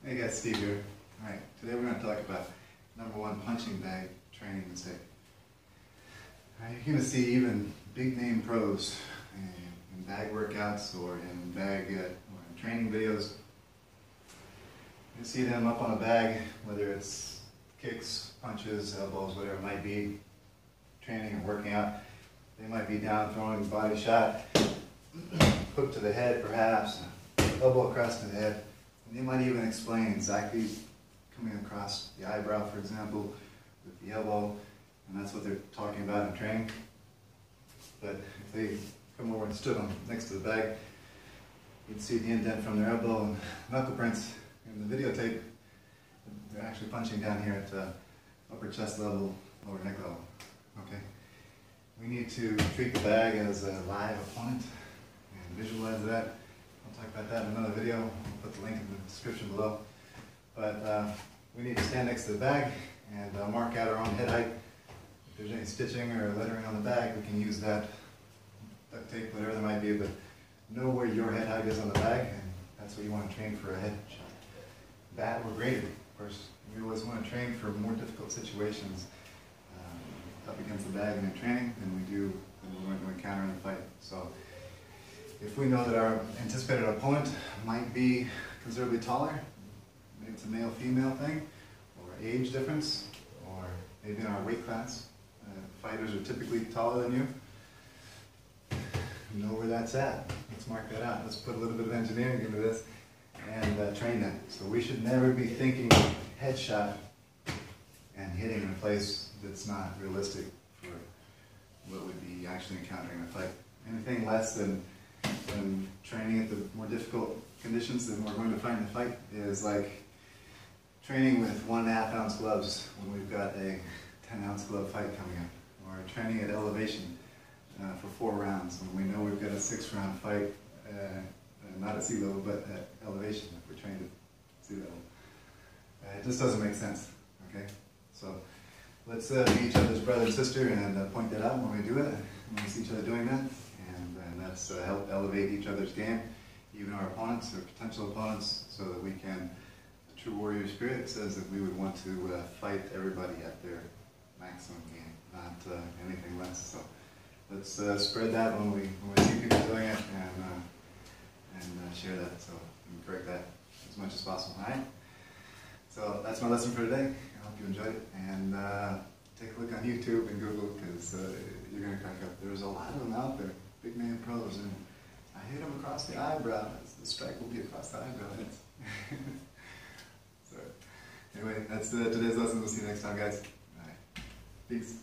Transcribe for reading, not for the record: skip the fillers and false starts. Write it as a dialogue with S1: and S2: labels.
S1: Hey guys, Steve here. Alright, today we're going to talk about #1 punching bag training mistake. You're going to see even big name pros in bag workouts or in bag or in training videos. You see them up on a bag, whether it's kicks, punches, elbows, whatever it might be, training or working out. They might be down throwing a body shot, hook to the head perhaps, elbow across the head. And they might even explain exactly coming across the eyebrow, for example, with the elbow, and that's what they're talking about in training. But if they come over and stood on next to the bag, you'd see the indent from their elbow and knuckle prints in the videotape. They're actually punching down here at upper chest level, lower neck level. Okay. We need to treat the bag as a live opponent and visualize that. I'll talk about that in another video. I'll put the link in the description below. But we need to stand next to the bag and mark out our own head height. If there's any stitching or lettering on the bag, we can use that, duct tape, whatever there might be, but know where your head height is on the bag, and that's what you want to train for a head shot. That or graded, of course. We always want to train for more difficult situations up against the bag in training than we're going to encounter in the fight. So if we know that our anticipated opponent might be considerably taller, maybe it's a male-female thing, or age difference, or maybe in our weight class, fighters are typically taller than you, know where that's at. Let's mark that out. Let's put a little bit of engineering into this and train that. So we should never be thinking headshot and hitting in a place that's not realistic for what would be actually encountering a fight. Anything less than training at the more difficult conditions that we're going to find in the fight is like training with 1.5 ounce gloves when we've got a 10-ounce glove fight coming up, or training at elevation for 4 rounds when we know we've got a 6-round fight, not at sea level but at elevation if we're trained at sea level. It just doesn't make sense. Okay, so let's be each other's brother and sister and point that out when we do it, when we see each other doing that, and that's help elevate each other's game, even our opponents or potential opponents, so that we can, the true warrior spirit says that we would want to fight everybody at their maximum game, not anything less. So let's spread that when we see people doing it and share that, so we can correct that as much as possible. All right? So that's my lesson for today. I hope you enjoyed it, and take a look on YouTube and Google, because you're going to crack up. There's a lot of them out there, big name pros, and I hit them across the eyebrow. The strike will be across the eyebrow. So anyway, that's today's lesson. We'll see you next time, guys. All right. Peace.